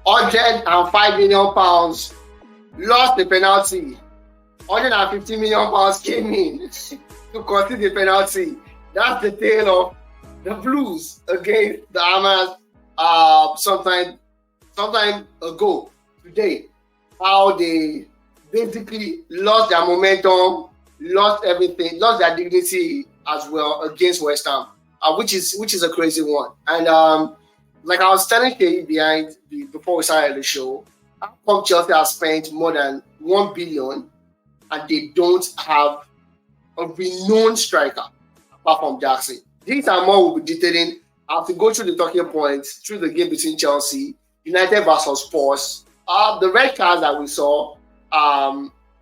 £105 million, lost the penalty. £150 million came in to concede the penalty. That's the tale of the Blues against the Hammers sometime ago today. How they basically lost their momentum, lost everything, lost their dignity as well against West Ham, which is a crazy one. And like I was telling Kay before we started the show, how come Chelsea has spent more than 1 billion and they don't have a renowned striker apart from Jackson? These are more we'll be detailing. I have to go through the talking points through the game between Chelsea, United versus Spurs, the red cards that we saw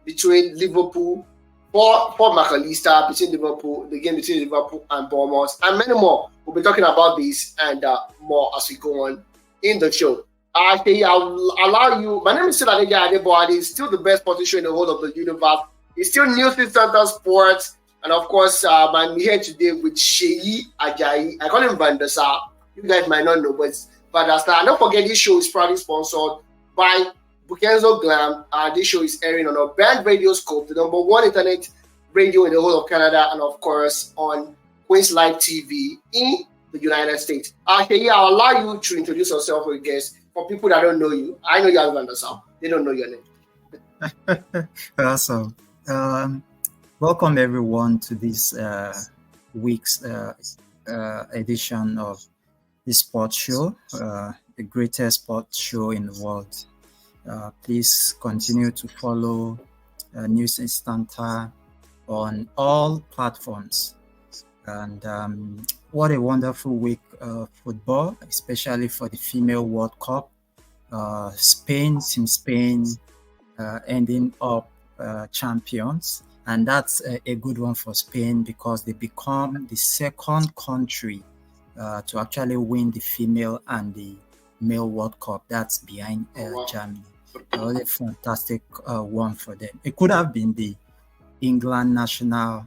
between Liverpool, for McAllister, between Liverpool, the game between Liverpool and Bournemouth, and many more. We'll be talking about this and more as we go on in the show. Okay, I'll allow you. My name is still Adeja Adeboade. It's still the best sporting show in the whole of the universe. It's still News Center Sports. And of course, I'm here today with Seyi Ajayi. I call him Van der Sar. You guys might not know, but it's Van der Sar. And don't forget, this show is proudly sponsored by Bukenzo Glam. This show is airing on our band Radio Scope, the number one internet radio in the whole of Canada, and of course on Queen's Live TV in the United States. Okay, I'll allow you to introduce yourself with guests for people that don't know you. I know you as Van der Sar. They don't know your name. Awesome. Welcome everyone to this week's edition of the sports show, the greatest sports show in the world. Please continue to follow News Instanta on all platforms. And what a wonderful week of football, especially for the Female World Cup. Spain ending up champions. And that's a good one for Spain because they become the second country to actually win the female and the male World Cup. That's behind Germany. That was a fantastic one for them. It could have been the England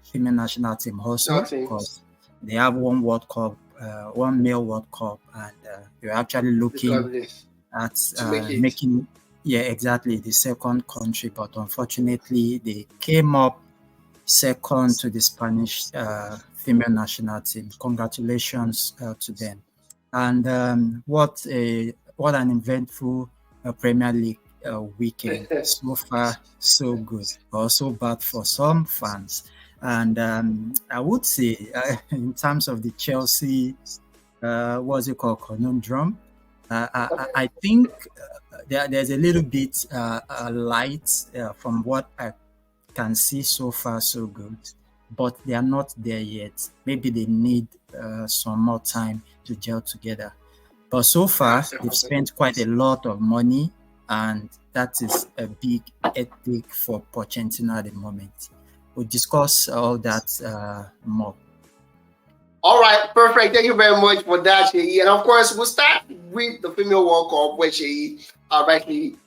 female national team also because they have one World Cup, one male World Cup, and they're actually looking at making, the second country. But unfortunately, they came up second to the Spanish female national team. Congratulations to them. And what an eventful Premier League weekend. So far, so good. Also bad for some fans. And I would say, in terms of the Chelsea, what's it called, conundrum, I think there's a little bit light from what I can see so far, so good, but they are not there yet. Maybe they need some more time to gel together. But so far, they've spent quite a lot of money, and that is a big ethic for Pochettino at the moment. We'll discuss all that more. All right, perfect. Thank you very much for that, Seyi. And of course, we'll start with the Female World Cup, where Seyi rightly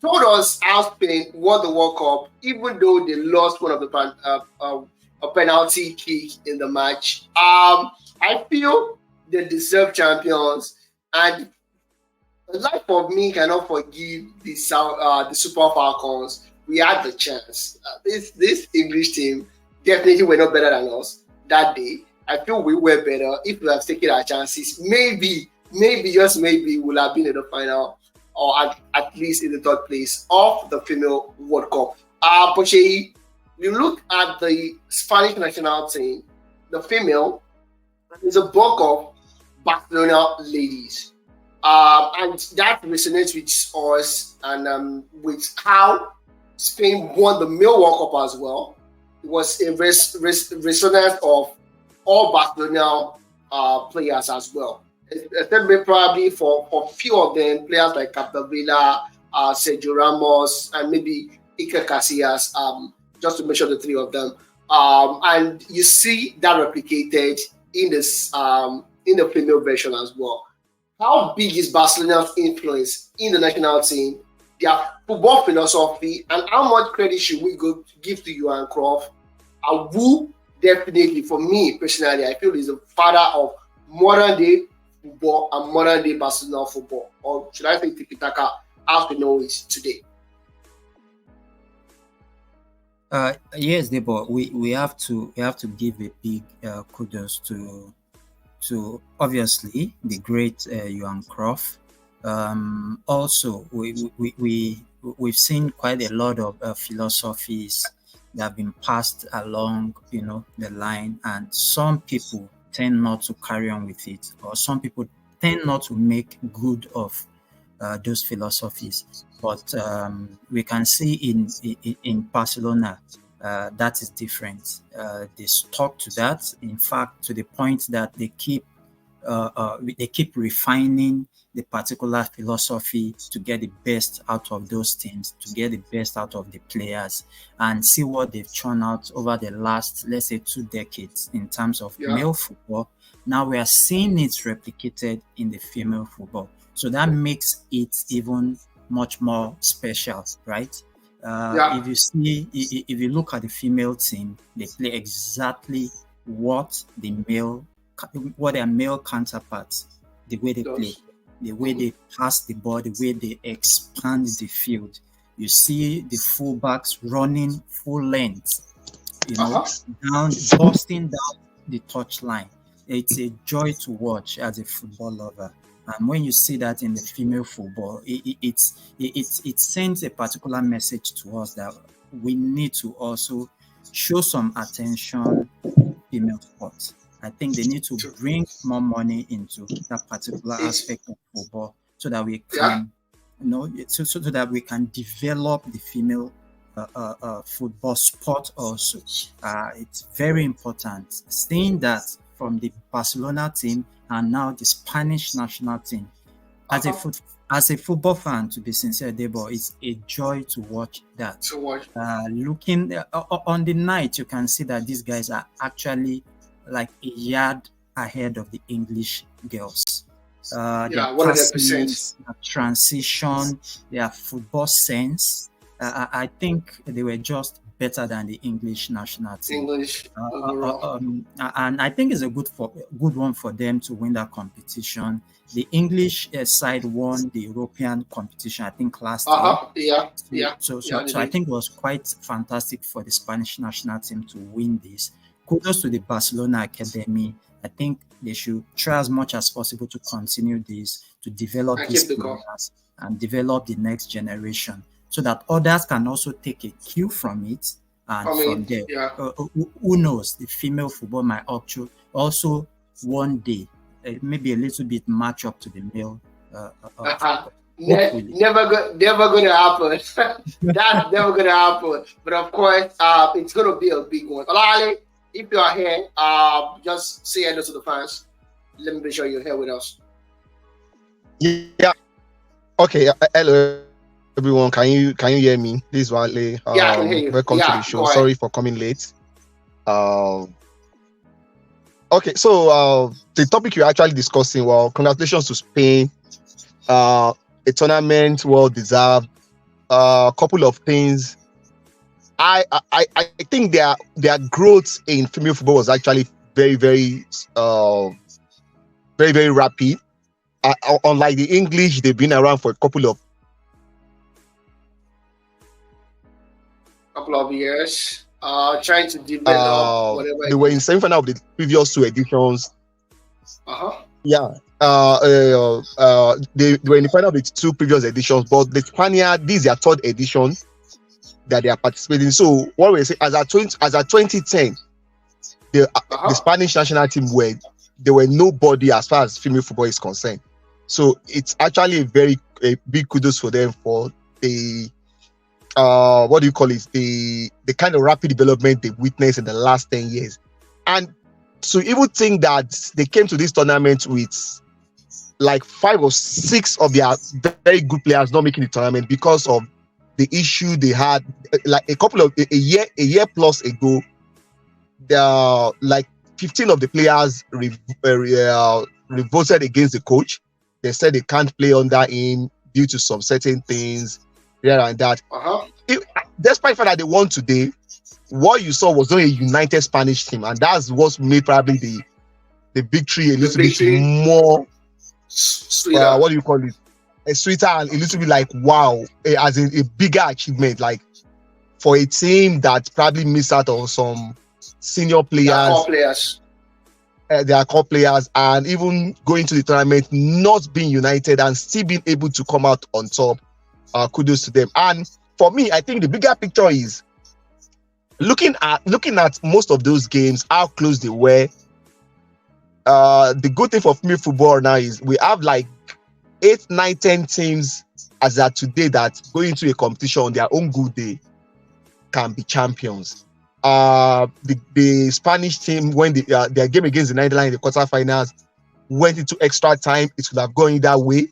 told us how Spain won the World Cup, even though they lost one of the a penalty kick in the match. I feel they deserve champions, and the life of me cannot forgive the Super Falcons. We had the chance. This English team definitely were not better than us that day. I feel we were better if we have taken our chances. Maybe, just maybe, we'll have been in the final, or at least in the third place of the Female World Cup. But you look at the Spanish national team, the female, there's a bulk of Barcelona ladies. And that resonates with us and with how Spain won the male World Cup as well. It was a resonance of all Barcelona players as well. Except probably for a few of them, players like Capdevila, Sergio Ramos, and maybe Iker Casillas, just to mention the three of them. And you see that replicated in this in the female version as well. How big is Barcelona's influence in the national team, their football philosophy, and how much credit should we give to Johan Cruyff? Who definitely, for me personally, I feel is the father of modern day football and modern day Barcelona football, or should I say tiki taka as we know it today? Yes, Debo, we have to give a big kudos to obviously the great Johan Cruyff. Also, we've seen quite a lot of philosophies that have been passed along, the line, and some people tend not to carry on with it, or some people tend not to make good of those philosophies. But we can see in Barcelona that is different. They stuck to that. In fact, to the point that they keep refining the particular philosophy to get the best out of those teams, to get the best out of the players, and see what they've churned out over the last, let's say, 2 decades in terms of male football. Now we are seeing it replicated in the female football. So that makes it even much more special, right? If you look at the female team, they play exactly what their male counterparts, the way they play, the way they pass the ball, the way they expand the field. You see the fullbacks running full length, busting down the touchline. It's a joy to watch as a football lover. And when you see that in the female football, it sends a particular message to us that we need to also show some attention to female sports. I think they need to bring more money into that particular aspect of football so that we can, so that we can develop the female football sport also. It's very important. Seeing that from the Barcelona team and now the Spanish national team. As a football fan, to be sincere, Debo, it's a joy to watch that. Looking on the night, you can see that these guys are actually like a yard ahead of the English girls. Their passing, their transition, their football sense. I think they were just better than the English national team. And I think it's a good one for them to win that competition. The English side won the European competition, I think, last year. So I think it was quite fantastic for the Spanish national team to win this. Kudos to the Barcelona Academy. I think they should try as much as possible to continue this, to develop these players and develop the next generation, so that others can also take a cue from it. And from there, who knows, the female football might also one day, maybe a little bit match up to the male. Never going to happen. That's never going to happen. But of course, it's going to be a big one. Olale, if you are here, just say hello to the fans. Let me be sure you're here with us. Yeah. Okay. Hello, everyone. Can you hear me? This is Wale. I can hear you. Welcome to the show. Sorry for coming late. Okay, so the topic you're actually discussing, well, congratulations to Spain. A tournament well deserved. A couple of things. I think their growth in female football was actually very, very rapid. Unlike the English, they've been around for a couple of years, trying to develop whatever. They were in semi-final of the previous 2 editions. Yeah. They were in the final of the 2 previous editions, but the Spaniard, this is their 3rd edition that they are participating. So what we say, as at 2010, the Spanish national team there were nobody as far as female football is concerned. So it's actually a big kudos for them for the the kind of rapid development they've witnessed in the last 10 years. And so even think that they came to this tournament with like 5 or 6 of their very good players not making the tournament because of the issue they had like a year plus ago. Like 15 of the players revolted against the coach. They said they can't play under him due to some certain things here and that. Despite the fact that they won today, what you saw was not a united Spanish team, and that's what made probably the victory a little bit more Sweeter. What do you call it? A sweeter and a little bit like wow, as in a bigger achievement, like for a team that probably missed out on some senior players. Their core players, and even going to the tournament, not being united and still being able to come out on top. Kudos to them. And for me, I think the bigger picture is looking at most of those games, how close they were. The good thing for female football now is we have like 8, 9, 10 teams as at today that go into a competition on their own good day can be champions. The Spanish team, when their game against the Netherlands in the quarterfinals went into extra time, it could have gone either way.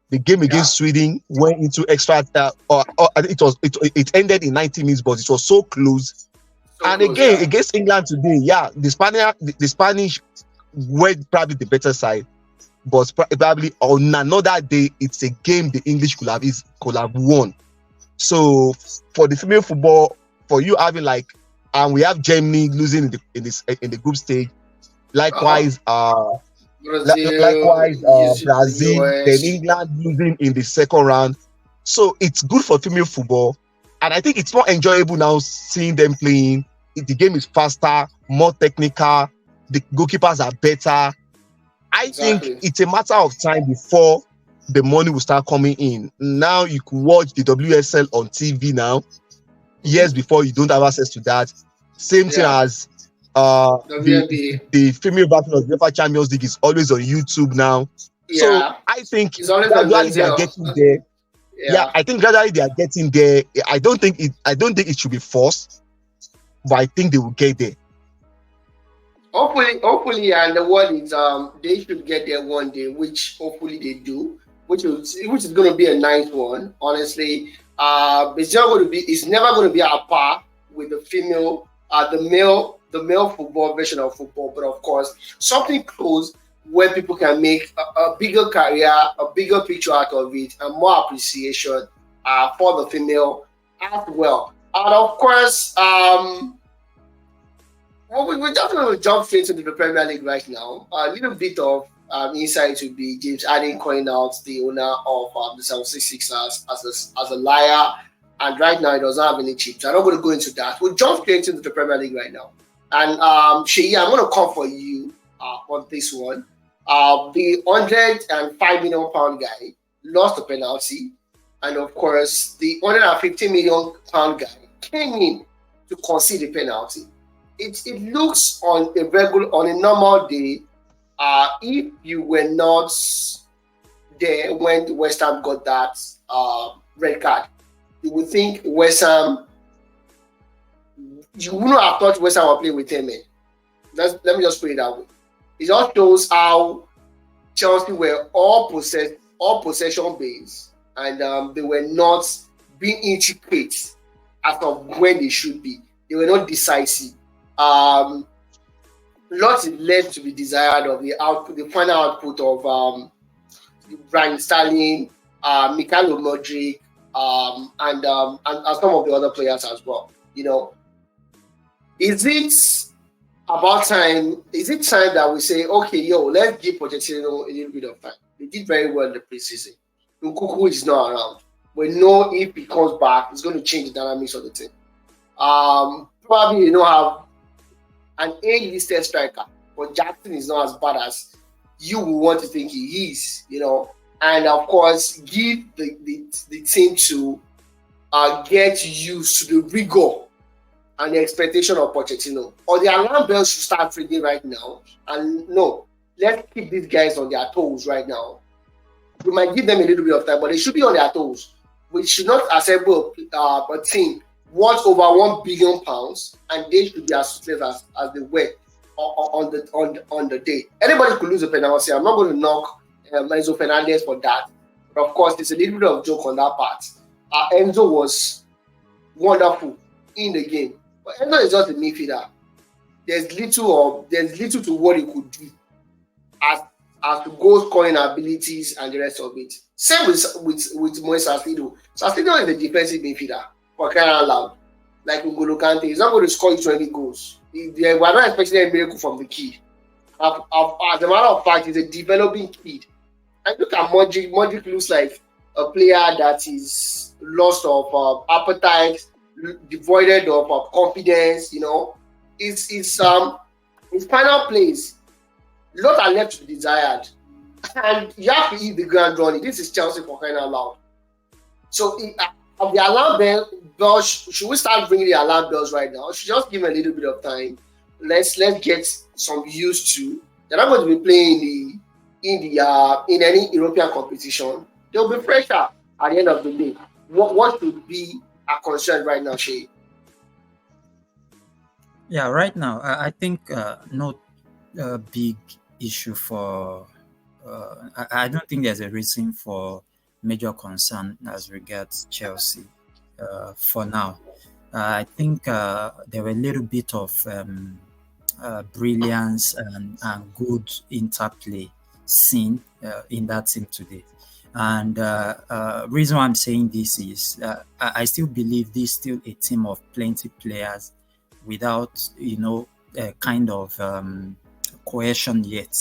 The game against Sweden went into extra it ended in 90 minutes, but it was so close. Again, against England today, the Spanish were probably the better side, but probably on another day, it's a game the English could have won. So for the female football, for you having like, and we have Germany losing in the group stage. Likewise, Brazil, then England losing in the second round. So it's good for female football, and I think it's more enjoyable now seeing them playing. The game is faster, more technical. The goalkeepers are better. I think it's a matter of time before the money will start coming in. Now you can watch the WSL on TV now. Years before, you don't have access to that. Same thing as the female version of the UEFA Champions League is always on YouTube now. So I think gradually they are getting there. I think gradually they are getting there. I don't think it should be forced, but I think they will get there. Hopefully, and the word is they should get there one day, which hopefully they do, which is going to be a nice one. Honestly, it's never going to be at par with the male football version of football, but of course something close where people can make a bigger career, a bigger picture out of it, and more appreciation for the female as well. And of course, we're just going to jump straight into the Premier League right now. A little bit of insight would be James Harden calling out the owner of the 76ers as a liar, and right now he doesn't have any chips. I'm not going to go into that. We'll jump straight into the Premier League right now. And Sheyi, I'm going to come for you on this one. The £105 million guy lost the penalty, and of course the £150 million guy came in to concede the penalty. It looks on a normal day, if you were not there when West Ham got that red card, you would think West Ham. You wouldn't have thought West Ham were playing with 10 men. Let me just put it that way. It just shows how Chelsea were all possession based, and they were not being intricate as of when they should be. They were not decisive. Lots is left to be desired of the final output of Brian Sterling, Mikhailo Modric, and some of the other players as well. You know, is it about time? Is it time that we say, okay, let's give Pochettino a little bit of time? They did very well in the preseason. Nkunku is not around. We know if he comes back, it's going to change the dynamics of the team. Probably have an A-listed striker, but Jackson is not as bad as you would want to think he is, and of course give the team to get used to the rigor and the expectation of Pochettino, or the alarm bells should start ringing right now. And no, let's keep these guys on their toes right now. We might give them a little bit of time, but they should be on their toes. We should not assemble a team worth over £1 billion, and they should be as useless as they were on the day. Anybody could lose a penalty. I'm not going to knock Enzo Fernandez for that, but of course, there's a little bit of joke on that part. Enzo was wonderful in the game, but Enzo is just a midfielder. There's little to what he could do as to goal scoring abilities and the rest of it. Same with Moise Saslido. Saslido is a defensive midfielder. For crying out loud, like N'Golo Kante, he's not going to score you 20 goals. We're not expecting a miracle from the kid. As a matter of fact, he's a developing kid. I look at Modric. Modric looks like a player that is lost of appetite, devoid of confidence. His final plays, lot are left to be desired, and you have to eat the ground running. This is Chelsea for crying out loud. So the alarm bell, should we start ringing the alarm bells right now? Should just give them a little bit of time. Let's get some used to. They're not going to be playing in any European competition. They'll be fresher at the end of the day. What should be a concern right now, Shay? Yeah, right now I think no big issue for. I don't think there's a reason for major concern as regards Chelsea for now. I think there were a little bit of brilliance and good interplay seen in that team today. And reason why I'm saying this is I still believe this is still a team of plenty players without, a kind of cohesion yet.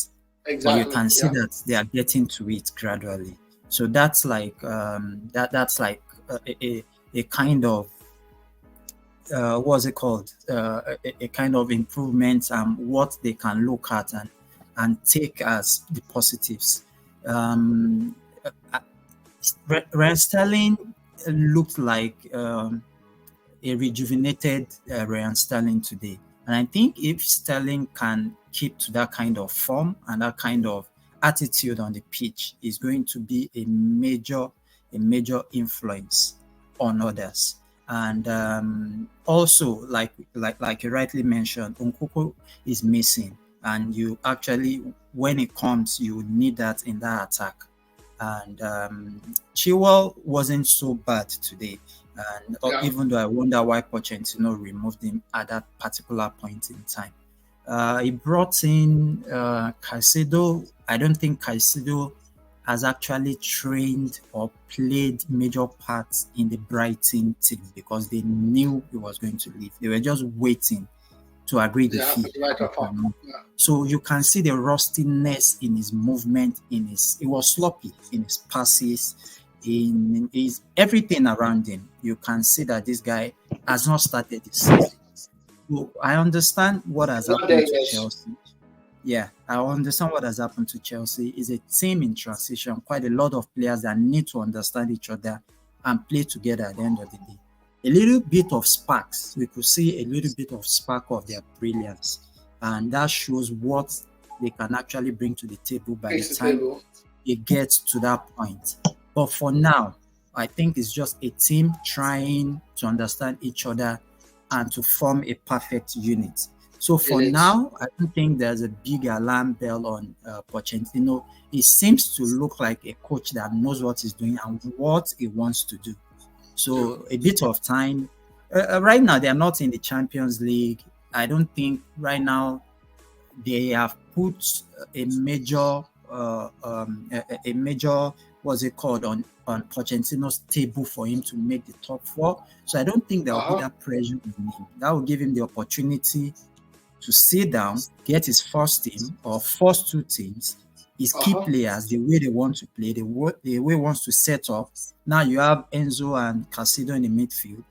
Exactly. But you can see that they are getting to it gradually. So that's like that's like a kind of what's it called? A kind of improvement and what they can look at and take as the positives. Ryan Sterling looked like a rejuvenated Ryan Sterling today. And I think if Sterling can keep to that kind of form and that kind of attitude on the pitch, is going to be a major influence on others. And also, like you rightly mentioned, Nkunku is missing, and you actually, when it comes, you need that in that attack. And Chilwell wasn't so bad today, and even though I wonder why Pochettino removed him at that particular point in time. He brought in Caicedo. I don't think Caicedo has actually trained or played major parts in the Brighton team because they knew he was going to leave. They were just waiting to agree the fee. So you can see the rustiness in his movement, he was sloppy in his passes, in his everything around him. You can see that this guy has not started the season. So I understand what has happened to Chelsea. Yeah, I understand what has happened to Chelsea. It's a team in transition, quite a lot of players that need to understand each other and play together at the end of the day. A little bit of sparks, we could see a little bit of spark of their brilliance, and that shows what they can actually bring to the table by the time it gets to that point. But for now, I think it's just a team trying to understand each other and to form a perfect unit. So for now, I don't think there's a big alarm bell on Pochettino. He seems to look like a coach that knows what he's doing and what he wants to do. So a bit of time. Right now, they are not in the Champions League. I don't think right now they have put a major, what's it called, on Pochettino's table for him to make the top four. So I don't think there will be that pressure on him. That will give him the opportunity to sit down, get his first team or first two teams, his key players, the way they want to play, the way he wants to set up. Now you have Enzo and Caicedo in the midfield.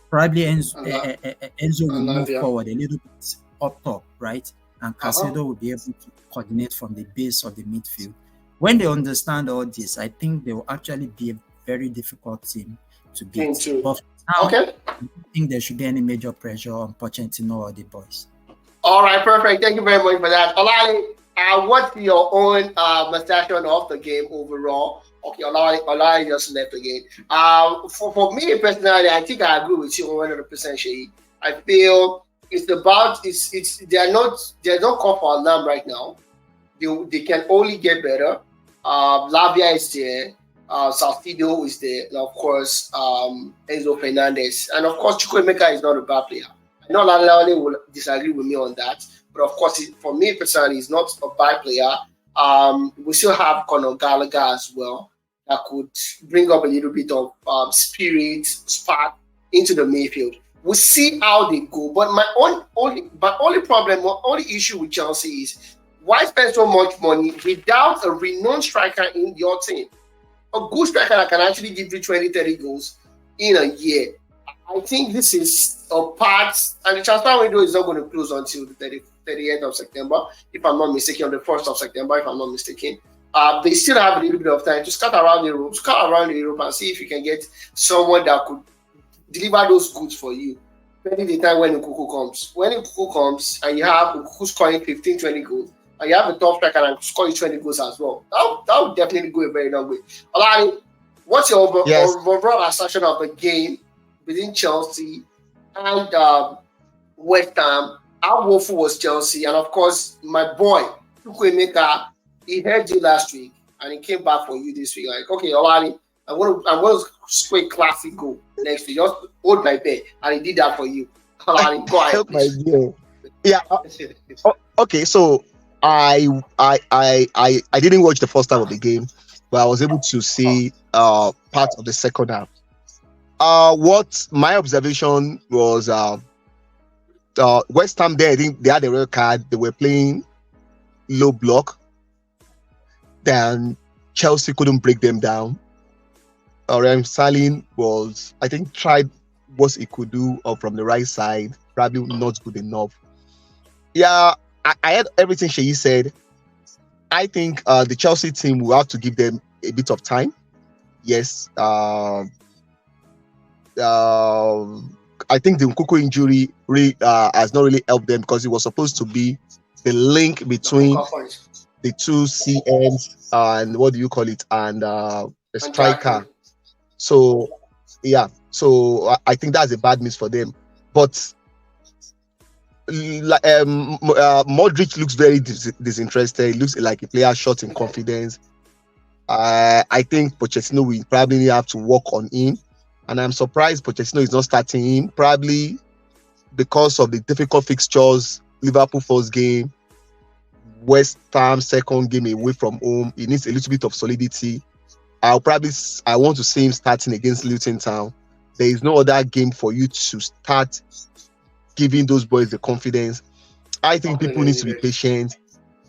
Probably Enzo will move forward a little bit up top, right? And Caicedo will be able to coordinate from the base of the midfield. When they understand all this, I think they will actually be a very difficult team to beat. But now, I don't think there should be any major pressure on Pochettino or the boys. All right, perfect. Thank you very much for that. Olali, what's your own perception of the game overall? Okay, Olali just left again. For me personally, I think I agree with you 100%, Shay. I feel they're not call for alarm right now. They can only get better. Lavia is there. Salcido is there. And of course, Enzo Fernandez. And of course, Chukwuemeka is not a bad player. I know Lalale will disagree with me on that. But of course, for me personally, he's not a bad player. We still have Conor Gallagher as well that could bring up a little bit of spark into the midfield. We'll see how they go. But my only issue with Chelsea is why spend so much money without a renowned striker in your team? A good striker that can actually give you 20, 30 goals in a year. I think this is a part, and the transfer window is not going to close until the 30th of September, if I'm not mistaken, on the 1st of September, if I'm not mistaken. They still have a little bit of time to scout around Europe and see if you can get someone that could deliver those goods for you. Depending the time when Nkuku comes. When Nkuku comes and you have Nkuku scoring 15, 20 goals, and you have a top striker and score 20 goals as well, that would definitely go a very long way. Olani, what's your overall assertion of the game between Chelsea and West Ham? How woeful was Chelsea? And of course, my boy, Chukwuemeka, he heard you last week and he came back for you this week. Like, okay, Olani, I'm going to score a classic goal next week. Just hold my bet. And he did that for you. Olani, go ahead. My dear. Yeah. Okay, so I didn't watch the first half of the game, but I was able to see part of the second half. What my observation was, West Ham there, I think they had a red card. They were playing low block. Then Chelsea couldn't break them down. Salim was, I think, tried what he could do from the right side, probably not good enough. Yeah, I heard everything Sheyi said. I think the Chelsea team will have to give them a bit of time. Yes. I think the Nkuku injury really has not really helped them, because it was supposed to be the link between the two CMs and what do you call it, and the striker. So yeah, so I think that's a bad miss for them. But Modric looks very disinterested. He looks like a player short in confidence. I think Pochettino will probably have to work on him, and I'm surprised Pochettino is not starting him, probably because of the difficult fixtures. Liverpool first game, West Ham second game away from home. He needs a little bit of solidity. I want to see him starting against Luton Town. There is no other game for you to start giving those boys the confidence. I think people need to be patient.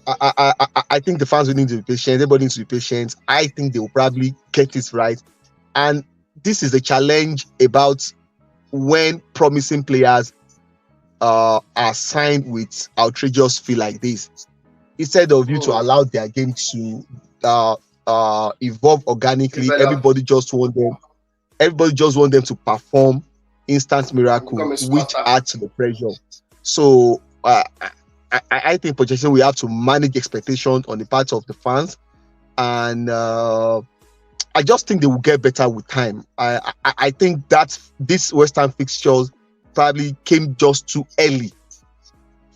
I think the fans will need to be patient. Everybody needs to be patient. I think they will probably get it right. And this is a challenge about when promising players are signed with outrageous fee like this. Instead of you to allow their game to evolve organically, everybody just want them to perform instant miracle, which adds to the pressure. So I think Pochettino will have to manage expectations on the part of the fans, and I just think they will get better with time. I think that this West Ham fixtures probably came just too early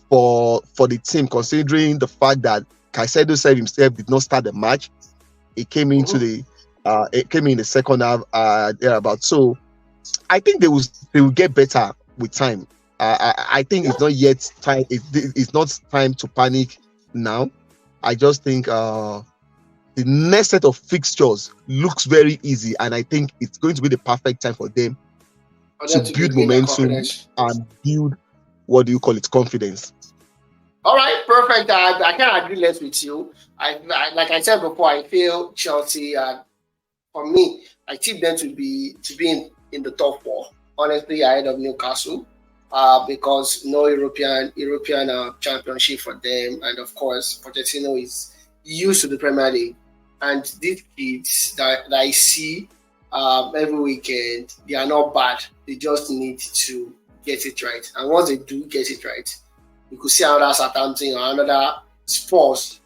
for the team, considering the fact that Caicedo said himself did not start the match. It came into it came in the second half thereabout. So I think they will get better with time. I think it's not yet time. It's not time to panic now. I just think the next set of fixtures looks very easy, and I think it's going to be the perfect time for them to build momentum and build, what do you call it, confidence. All right, perfect. I can agree less with you. Like I said before, I feel Chelsea, for me, I tip them to be in the top four. Honestly, ahead of Newcastle, because no European championship for them, and of course, Pochettino is used to the Premier League, and these kids that I see every weekend, they are not bad. They just need to get it right, and once they do get it right, we could see another Southampton or another Spurs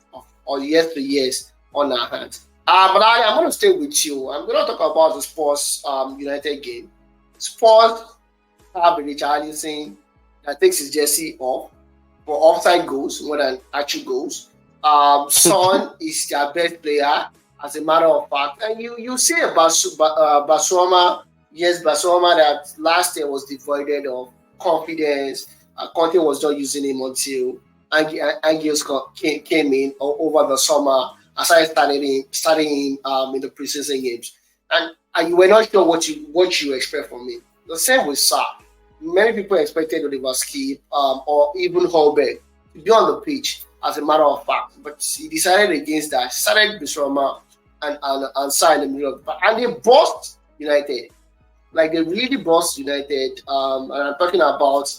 or years on our hands. But I'm going to stay with you. I'm going to talk about the Spurs United game. Spurs have a Richarlison that takes his jersey off for offside goals more than actual goals. Son is their best player, as a matter of fact. And you say about Basoma, yes, Basoma, that last year was devoid of confidence. Conte was not using him until Angios came in over the summer and started starting him in the preseason games. And you were not sure what you expect from him. The same with Sarr. Many people expected Oliver Skip or even Holberg to be on the pitch as a matter of fact. But he decided against that. Started Bisroma and signed in the middle of the park. And they bossed United. Like they really bossed United. And I'm talking about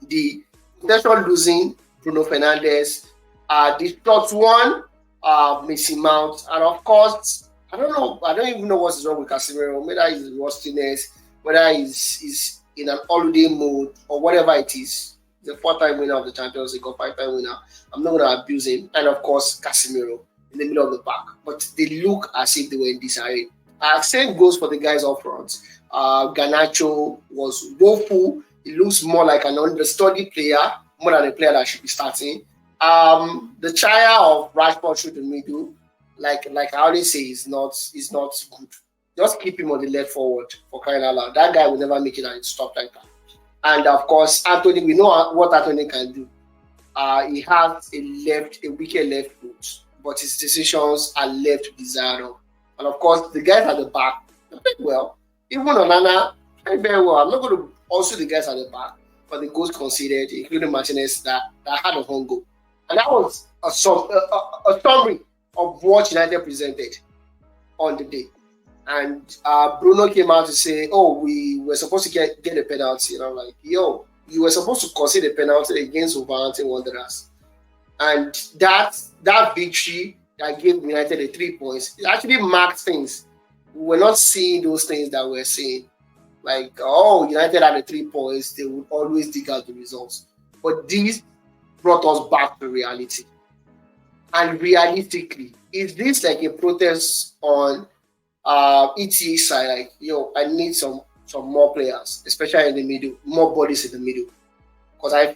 the potential losing Bruno Fernandes, the short one, Messi Mount, and of course, I don't even know what's wrong with Casemiro, whether it's rustiness, whether he's in an holiday mode or whatever it is. The 4-time winner of the Champions League or 5-time winner. I'm not going to abuse him. And of course, Casemiro in the middle of the park. But they look as if they were in disarray. Same goes for the guys up front. Garnacho was woeful. He looks more like an understudy player, more than a player that should be starting. The trial of Rashford through the middle, like I always say, is not good. Just keep him on the left forward for crying out loud. That guy will never make it and stop like that. And of course, Anthony, we know what Anthony can do. He has a weaker left foot, but his decisions are left to desire. And of course, the guys at the back played well. Even Onana played very well. I'm not going to also the guys at the back for the goals conceded, including Martinez that had a home goal. And that was a summary of what United presented on the day. And Bruno came out to say, "Oh, we were supposed to get a penalty." And I'm like, "Yo, you were supposed to concede a penalty against Wolverhampton Wanderers." And that victory that gave United the 3 points, it actually marked things. We were not seeing those things that we're seeing. Like, oh, United had the 3 points, they would always dig out the results. But these brought us back to reality. And realistically, is this like a protest on ETA side? Like, yo, I need some more players, especially in the middle, more bodies in the middle. Because I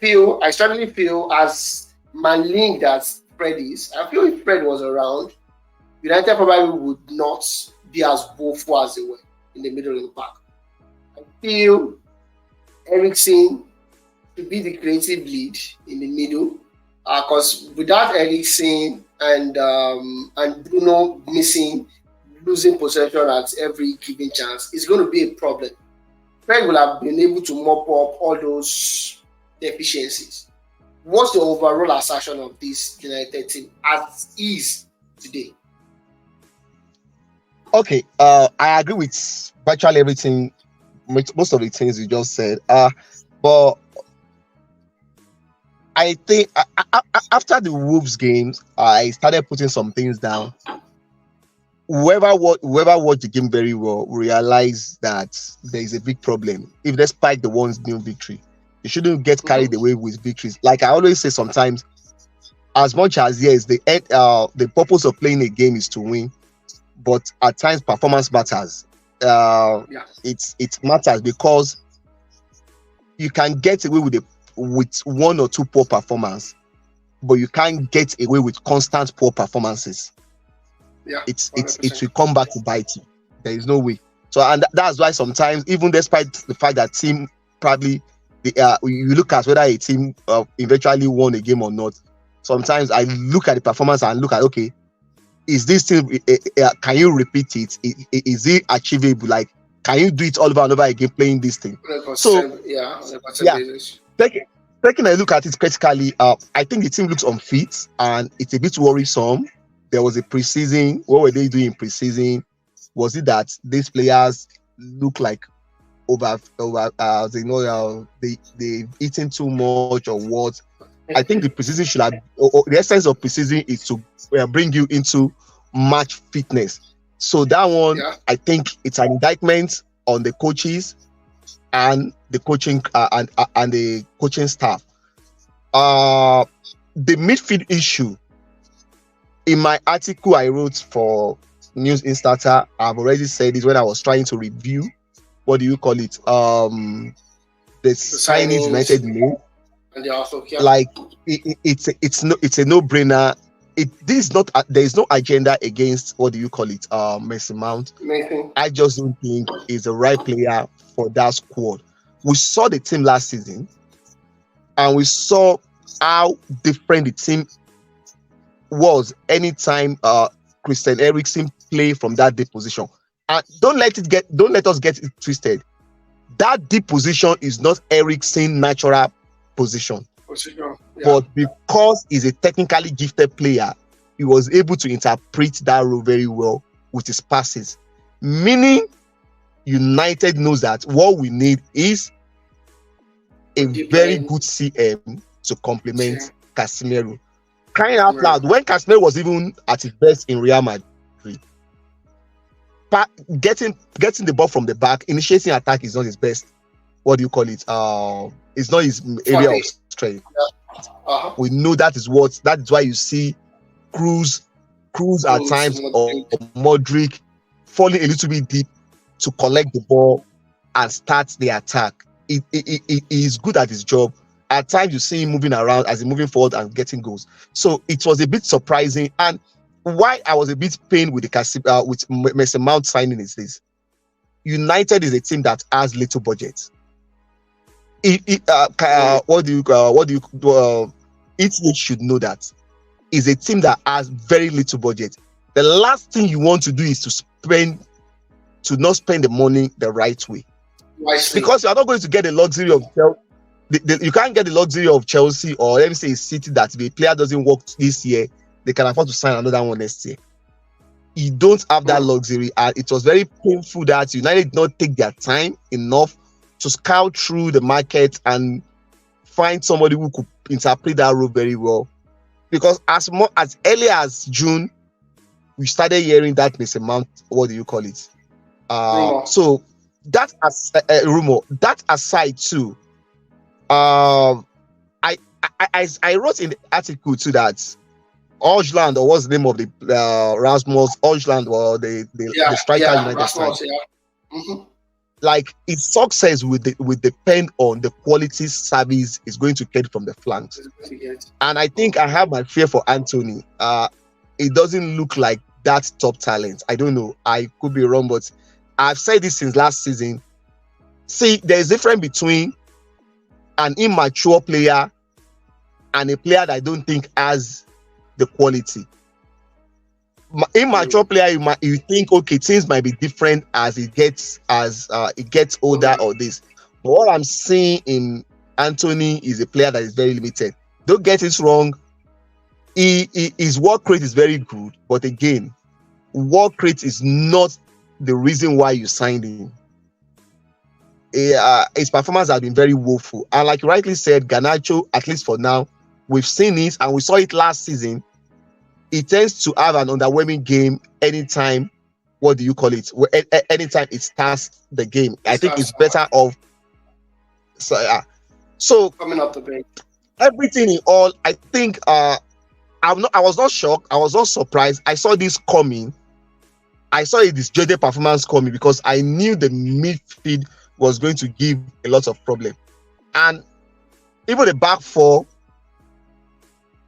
strongly feel as malign that Fred is, I feel if Fred was around, United probably would not be as woeful as they were in the middle of the park. I feel Eriksen to be the creative lead in the middle, because without Eriksen and Bruno losing possession at every given chance, it's going to be a problem. Fred will have been able to mop up all those deficiencies. What's the overall assertion of this United team as is today? Okay, I agree with virtually everything, most of the things you just said. But I think after the Wolves games, I started putting some things down. Whoever watched the game very well realized that there is a big problem. If despite the one's new victory, you shouldn't get carried away with victories. Like I always say, sometimes, as much as yes, the purpose of playing a game is to win, but at times performance matters. It matters because you can get away with one or two poor performance, but you can't get away with constant poor performances. It will come back to bite you. There is no way. So, and that's why sometimes, even despite the fact that team probably you look at whether a team eventually won a game or not. Sometimes I look at the performance and look at, okay, is this thing? Can you repeat it? Is it achievable? Like, can you do it all over and over again playing this thing? So taking a look at it critically, I think the team looks unfit and it's a bit worrisome. There was a preseason. What were they doing in preseason? Was it that these players look like they've eaten too much or what? I think the preseason should have, or the essence of preseason is to bring you into match fitness. So that one, I think it's an indictment on the coaches and the coaching and the coaching staff. The midfield issue. In my article I wrote for News Insider, I've already said this when I was trying to review. What do you call it? The signings United made. And also, like it's a no-brainer. There is no agenda against what do you call it? Mason Mount. I just don't think he's the right player for that squad. We saw the team last season, and we saw how different the team was anytime Christian Eriksen play from that deep position. And don't let us get it twisted. That deep position is not Eriksen's natural position. but because he's a technically gifted player, he was able to interpret that role very well with his passes. Meaning, United knows that what we need is a very good CM to complement Casemiro. Crying out loud, when Casemiro was even at his best in Real Madrid, getting the ball from the back, initiating attack is not his best. What do you call it? It's not his area of strength. We know that is why you see Cruz at times or Modric falling a little bit deep to collect the ball and start the attack. He is good at his job. At times you see him moving around as he's moving forward and getting goals. So it was a bit surprising. And why I was a bit pained with with Mason Mount signing is this: United is a team that has little budget. ETH should know that is a team that has very little budget. The last thing you want to do is to not spend the money the right way. Because you are not going to get the luxury of you can't get the luxury of Chelsea, or let me say City, that if a player doesn't work this year, they can afford to sign another one next year. You don't have that luxury, and it was very painful that United did not take their time enough to scout through the market and find somebody who could interpret that role very well. Because as early as June, we started hearing that Mason Mount, what do you call it? So that as a rumor. That aside too, I wrote in the article too that Ojland, or what's the name of the Rasmus Ojland, or the striker United side. Like its success would depend on the quality service is going to get from the flanks. And I think I have my fear for Anthony. It doesn't look like that top talent. I don't know. I could be wrong, but I've said this since last season. See, there's a difference between an immature player and a player that I don't think has the quality. Immature player, you think, okay, things might be different as it gets older or this. But what I'm seeing in Anthony is a player that is very limited. Don't get it wrong. His work rate is very good, but again, work rate is not the reason why you signed him. His performance has been very woeful, and like you rightly said, Garnacho, at least for now, we've seen it, and we saw it last season. He tends to have an underwhelming game anytime. What do you call it? Anytime it starts the game, I think it's better off. So coming up the bench. Everything in all, I think I was not shocked. I was not surprised. I saw this coming. I saw this Jode performance coming because I knew the midfield was going to give a lot of problem. And even the back four,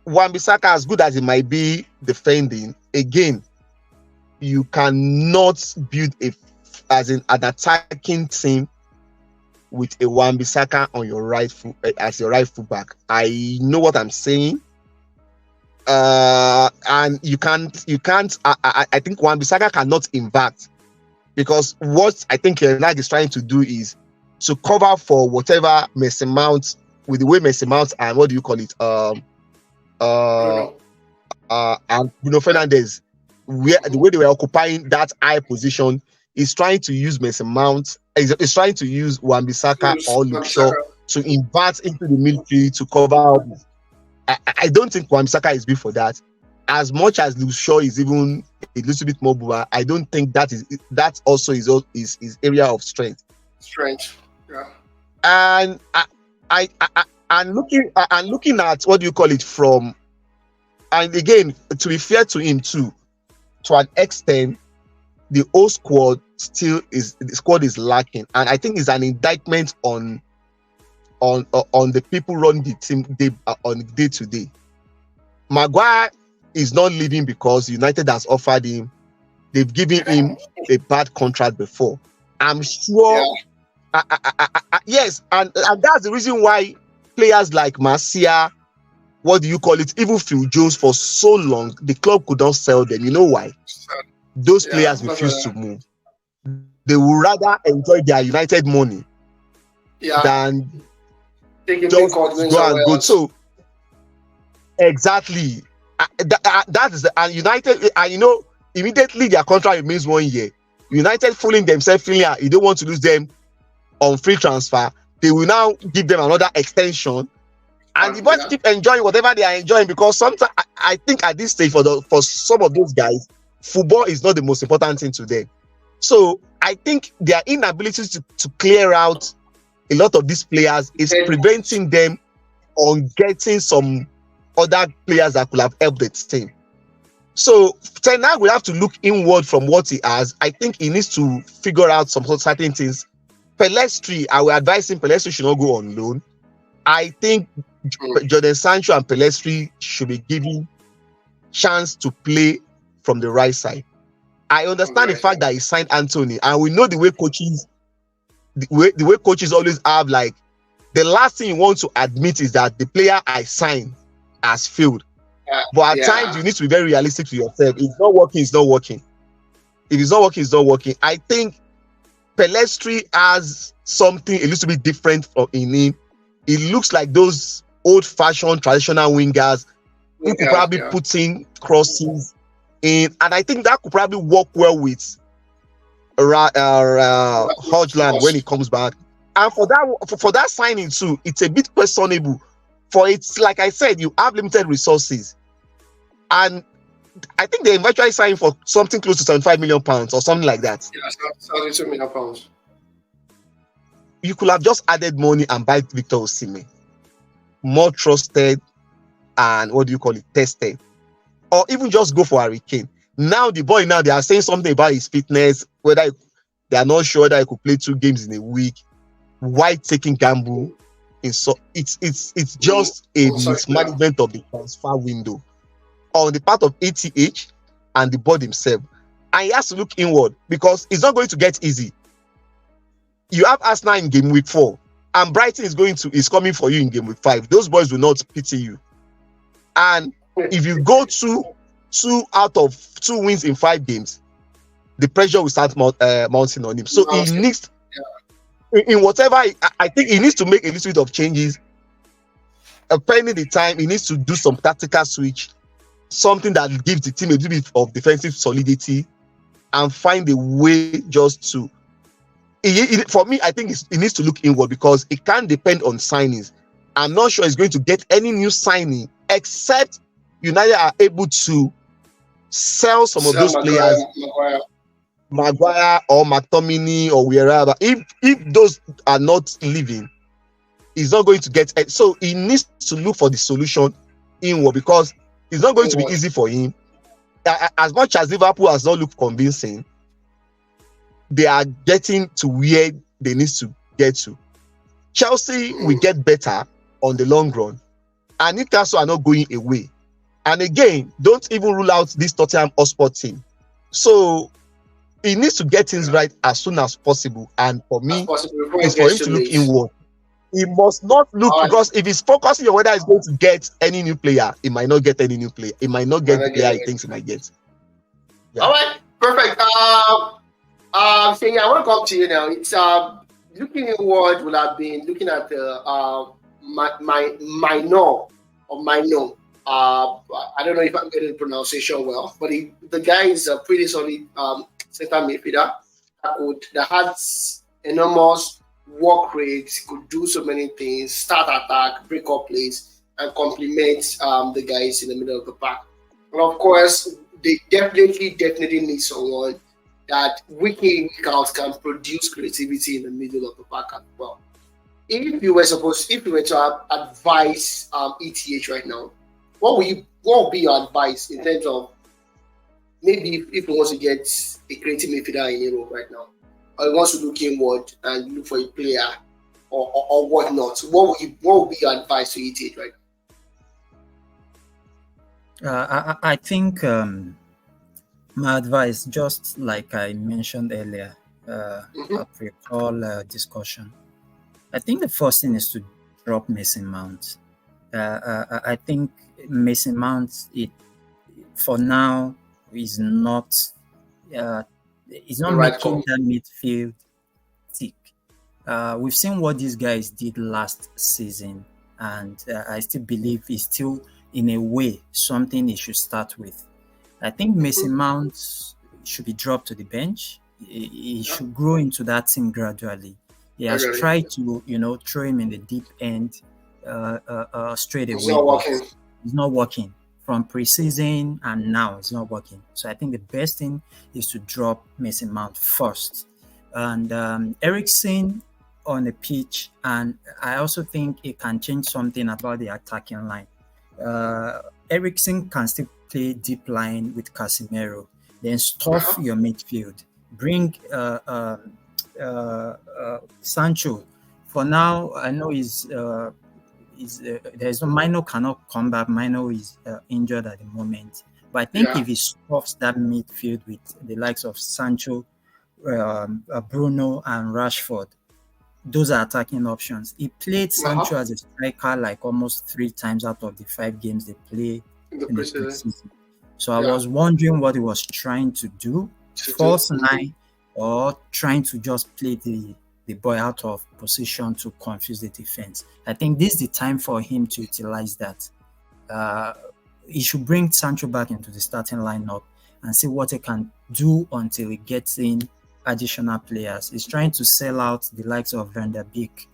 Wan-Bissaka, as good as it might be defending, again, you cannot build an attacking team with a Wan-Bissaka on your right foot as your right fullback. I know what I'm saying. And you can't. I think Wan-Bissaka cannot invert, because what I think United is trying to do is to cover for whatever Mason Mount, with the way Mason Mount and what do you call it, and Bruno Fernandes, the way they were occupying that high position, is trying to use Mason Mount. Is trying to use Wan-Bissaka or Luke Shaw to invert into the midfield to cover up. I don't think Wan-Bissaka is built for that. As much as Luke Shaw is even a little bit more boomer, I don't think that also is his area of strength. Yeah. And and looking at what do you call it from, and again, to be fair to him too, to an extent, the whole squad is lacking, and I think it's an indictment on the people running the team on day to day. Maguire is not leaving because United has offered him. They've given him a bad contract before. I'm sure. Yeah. Yes, and that's the reason why players like Marcia, what do you call it, even Phil Jones, for so long, the club could not sell them. You know why? Those players refuse to move. They would rather enjoy their United money than just go and go. So Exactly. That is and United, and immediately their contract remains 1 year. United fooling themselves, feeling you don't want to lose them on free transfer. They will now give them another extension, and the boys keep enjoying whatever they are enjoying, because sometimes I think at this stage for some of those guys, football is not the most important thing to them. So I think their inability to clear out a lot of these players is preventing them on getting some other players that could have helped the team. So Ten Hag will have to look inward from what he has. I think he needs to figure out some certain things. Pelestri, I will advise him, Pelestri should not go on loan. I think Jordan Sancho and Pelestri should be given chance to play from the right side. I understand the fact that he signed Anthony, and we know the way coaches always have, like, the last thing you want to admit is that the player I signed has failed. But at times you need to be very realistic to yourself. If it's not working, it's not working. If it's not working, it's not working. I think Pelestri has something a little bit different in him. It looks like those old-fashioned traditional wingers who could probably put in crosses in, and I think that could probably work well with Hodgland when he comes back. And for that signing too, it's a bit questionable. For it's like I said, you have limited resources, and I think they eventually signed for something close to £75 million or something like that. Yeah, £72 million. You could have just added money and buy Victor Osimhen, more trusted and tested, or even just go for Harry Kane. Now the boy, they are saying something about his fitness, whether they are not sure whether he could play 2 games in a week. Why taking gamble? It's just a mismanagement of the transfer window on the part of ATH and the board himself. And he has to look inward, because it's not going to get easy. You have Arsenal in game week 4, and Brighton is coming for you in game week 5. Those boys will not pity you. And if you go 2 out of 2 wins in 5 games, the pressure will start mounting on him. So he needs, in whatever, I think he needs to make a little bit of changes. Pending the time, he needs to do some tactical switch, something that gives the team a little bit of defensive solidity, and find a way just to. For me, I think he needs to look inward, because it can't depend on signings. I'm not sure he's going to get any new signing except United are able to sell some of those players, Maguire or McTominay or wherever. If those are not leaving, he's not going to get it. So he needs to look for the solution inward, because it's not going to be easy for him. As much as Liverpool has not looked convincing, they are getting to where they need to get to. Chelsea will get better on the long run, and Newcastle are not going away. And again, don't even rule out this Tottenham Hotspur team. So he needs to get things right as soon as possible. And for me, it's for him to look inward. He must not look, because if he's focusing on whether he's going to get any new player, he might not get any new player. He might not get the player he thinks he might get. Yeah. All right, perfect. Saying, I want to come to you now. It's looking inward would have been looking at the Minor. I don't know if I'm getting the pronunciation well, but the guy is a pretty solid center midfielder that has enormous work rates, could do so many things, start attack, break up plays, and complement the guys in the middle of the pack. And of course, they definitely need someone that week in, week out can produce creativity in the middle of the pack as well. If you were to advise ETH right now, what would be your advice in terms of maybe if you want to get a creative midfielder in Europe right now, or you want to look inward and look for a player or whatnot? What would be your advice to ETH right now? I think my advice, just like I mentioned earlier, at pre-call discussion, I think the first thing is to drop Mason Mount. I think Mason Mount, for now, is not making that midfield tick. We've seen what these guys did last season, and I still believe he's still in a way, something he should start with. I think Mason Mount should be dropped to the bench. He should grow into that team gradually. He has tried to, throw him in the deep end straight away. It's not working. From preseason and now, it's not working. So I think the best thing is to drop Mason Mount first. And Eriksen on the pitch, and I also think it can change something about the attacking line. Eriksen can still play deep line with Casemiro, then stuff your midfield. Bring Sancho. For now, I know there's no Mino cannot come back. Mino is injured at the moment. But I think if he stuffs that midfield with the likes of Sancho, Bruno, and Rashford, those are attacking options. He played Sancho as a striker like almost 3 times out of the 5 games they play in the preseason. So I was wondering what he was trying to do, false 9, or trying to just play the boy out of position to confuse the defense. I think this is the time for him to utilize that. He should bring Sancho back into the starting lineup and see what he can do until he gets in additional players. He's trying to sell out the likes of Van der Beek.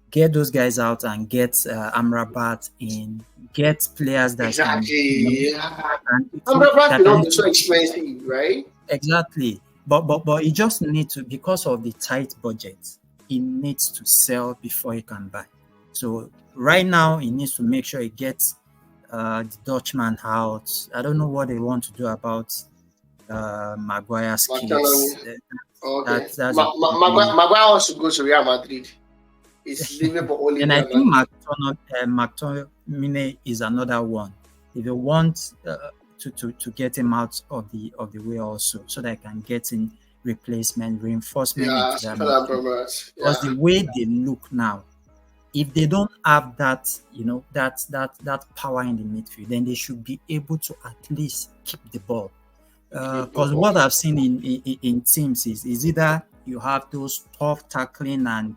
Get those guys out and get Amrabat in. Get players that Amrabat will not be so expensive, right? Exactly. But he just needs to, because of the tight budget, he needs to sell before he can buy. So right now, he needs to make sure he gets the Dutchman out. I don't know what they want to do about Maguire's case. Maguire wants to go to Real Madrid. He's leaving for only. And I think McTominay is another one. If you want to get him out of the way also, so that I can get in reinforcement into that. Because the way they look now, if they don't have that, that power in the midfield, then they should be able to at least keep the ball. Because what I've seen in teams is either you have those tough tackling and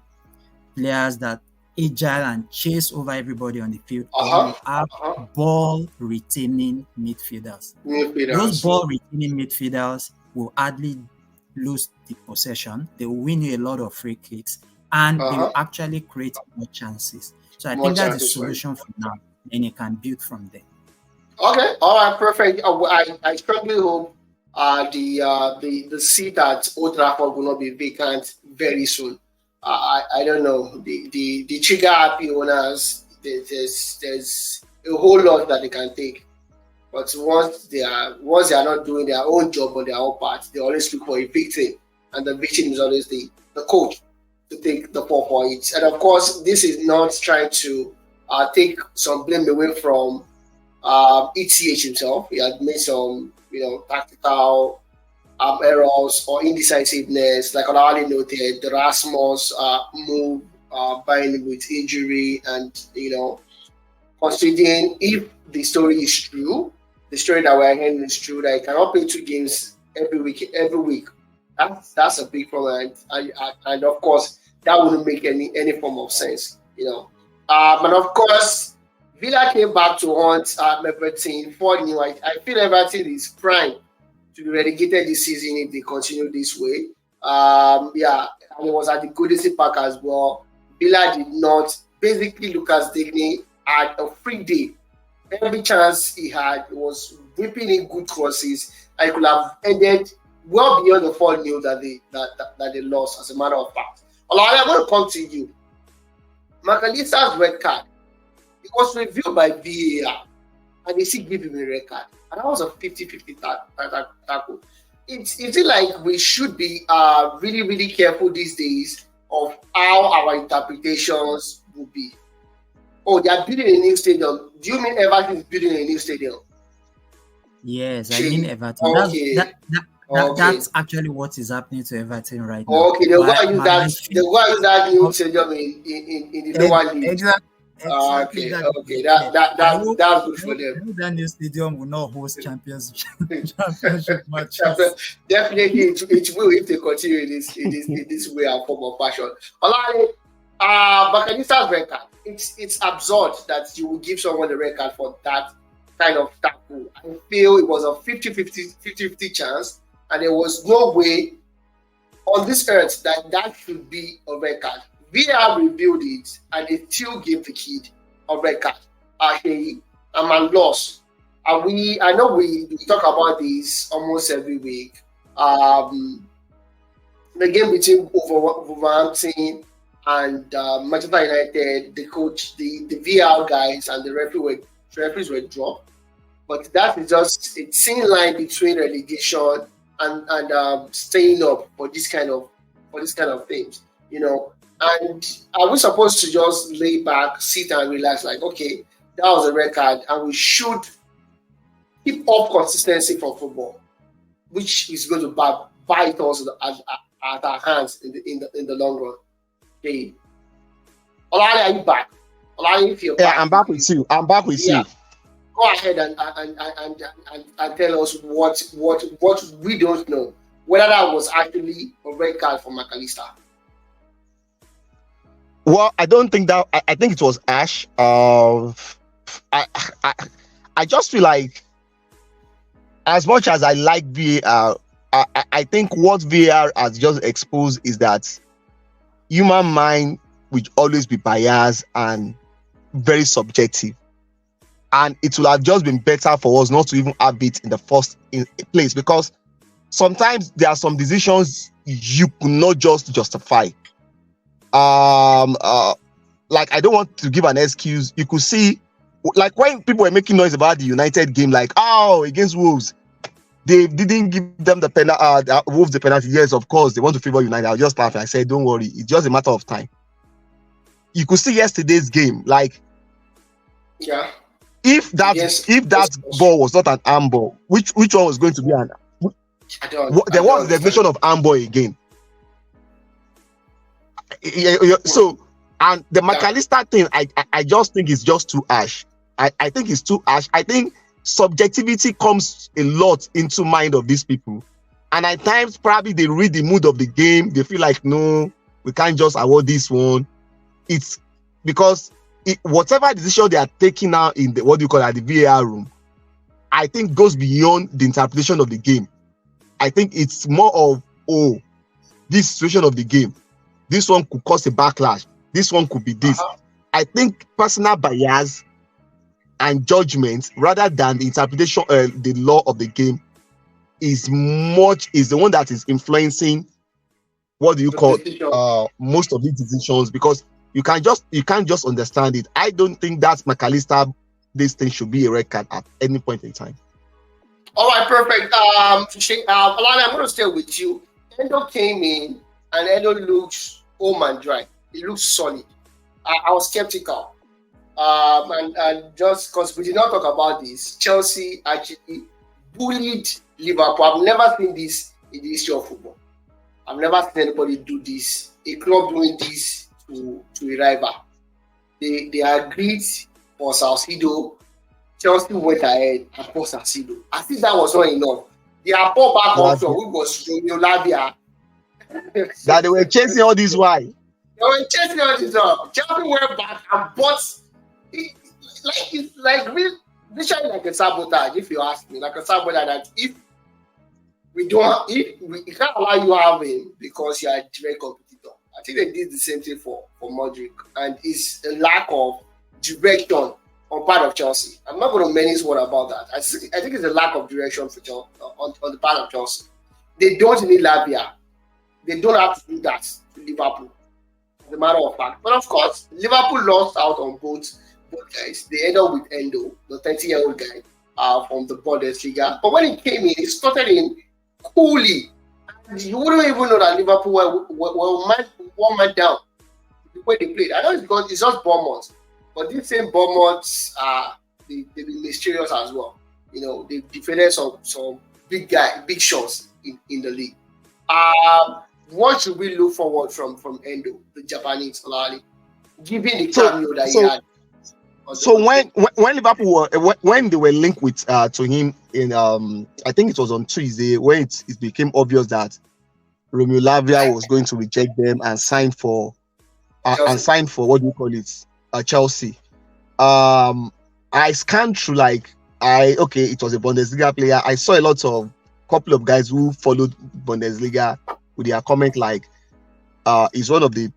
players that agile and chase over everybody on the field, or you have ball retaining midfielders. Those ball retaining midfielders will hardly lose the possession. They will win you a lot of free kicks, and they will actually create more chances. So I think that's the solution for now, and you can build from there. Okay, all right, perfect. I strongly hope the seat at Old Trafford will not be vacant very soon. I don't know, the trigger happy owners. There's a whole lot that they can take, but once they are not doing their own job on their own part, they always look for a victim, and the victim is always the coach to take the fall for it. And of course, this is not trying to take some blame away from ETH himself. He had made some tactical errors or indecisiveness, like already noted, the Rasmus move buying with injury, and considering if the story is true, the story that we're hearing is true, that he cannot play 2 games every week. That's a big problem, and of course that wouldn't make any form of sense, And of course, Villa came back to hunt Everton for new. I feel Everton is prime to be relegated this season if they continue this way. And it was at the Goodison Park as well. Villa did not. Basically, Lucas Digne had a free day. Every chance he had was whipping in good crosses. I could have ended well beyond the 4-0 that they lost, as a matter of fact. I'm going to come to you. McAllister's red card, it was reviewed by VAR, and they still give him a red card. And that was a 50-50 tackle. Is it like we should be really, really careful these days of how our interpretations will be? Oh, they are building a new stadium. Do you mean Everton is building a new stadium? Yes, I mean Everton. Okay. That's actually what is happening to Everton right now. Okay, they'll go and use that new stadium in the lower league. Exactly. Okay, that's good for them. That new stadium will not host championship matches. Definitely, it will if they continue in this way and form of fashion. Bacanista's red card. It's absurd that you would give someone the red card for that kind of tackle. I feel it was a 50-50 chance, and there was no way on this earth that should be a red card. VAR reviewed it, and they still gave the kid a red card. I'm at loss. I know we talk about this almost every week. The game between Wolverhampton and Manchester United, the coach, the VAR guys, and the referees were dropped. But that is just a thin line between relegation and staying up for this kind of things, you know. And are we supposed to just lay back, sit and relax, like, okay, that was a red card, and we should keep up consistency for football, which is going to bite us at our hands in the long run. Okay, Olale, are you back? Olale, if you're back, I'm back with you. You. Go ahead and tell us what we don't know, whether that was actually a red card for McAllister. Well, I don't think that. I think it was Ash. I just feel like, as much as I like VAR, I think what VAR has just exposed is that human mind will always be biased and very subjective. And it would have just been better for us not to even have it in the first place, because sometimes there are some decisions you could not just justify. Like, I don't want to give an excuse. You could see, like, when people were making noise about the United game, like, oh, against Wolves, they didn't give them the penalty. Wolves the penalty. Yes, of course, they want to favor United. I was just laughing. I said, don't worry, it's just a matter of time. You could see yesterday's game, like, yeah. If that ball was not an arm ball, which one was going to be an? There was the definition of arm ball again. So, and the McAllister thing, I just think it's just too harsh. I think it's too harsh. I think subjectivity comes a lot into mind of these people, and at times probably they read the mood of the game. They feel like, no, we can't just award this one. It's because whatever decision they are taking now in the the VAR room, I think goes beyond the interpretation of the game. I think it's more of, this situation of the game, this one could cause a backlash, this one could be this. I think personal bias and judgment, rather than the interpretation, the law of the game, is the one that is influencing most of these decisions, because you can't just understand it. I don't think that McAllister, this thing should be a red card at any point in time. All right, perfect. Alana, I'm going to stay with you. Endo came in, and Endo looks home and dry. It looks solid. I was skeptical. And just because we did not talk about this, Chelsea actually bullied Liverpool. I've never seen this in the history of football. I've never seen anybody do this. A club doing this to a rival. They agreed for Salcido. Chelsea went ahead and bought Salcido. I think that was not enough. They are poor back option, which was Romeo Lavia. That they were chasing all this while. They were chasing all this while. Chelsea went back and bought. It's like a sabotage, if you ask me. Like a sabotage that if we can't allow you to have him because you are a direct competitor. I think they did the same thing for Modric, and it's a lack of direction on part of Chelsea. I'm not going to menace word about that. I think it's a lack of direction for Chelsea, on the part of Chelsea. They don't need Lavia. They don't have to do that to Liverpool, as a matter of fact. But of course, Liverpool lost out on both guys. They ended up with Endo, the 30-year-old guy from the Bundesliga. But when he came in, he started in coolly. And you wouldn't even know that Liverpool were one man down the way they played. I know it's just Bournemouth, but these same Bournemouths they've been mysterious as well. You know, they've defended some big shots in the league. What should we look forward from Endo, the Japanese, Olali, given the cameo that he had? So when Liverpool when they were linked with to him in I think it was on Tuesday, when it became obvious that Romeo Lavia was going to reject them and sign for and signed for Chelsea. I scanned through it was a Bundesliga player. I saw a lot of couple of guys who followed Bundesliga with their comment he's one of the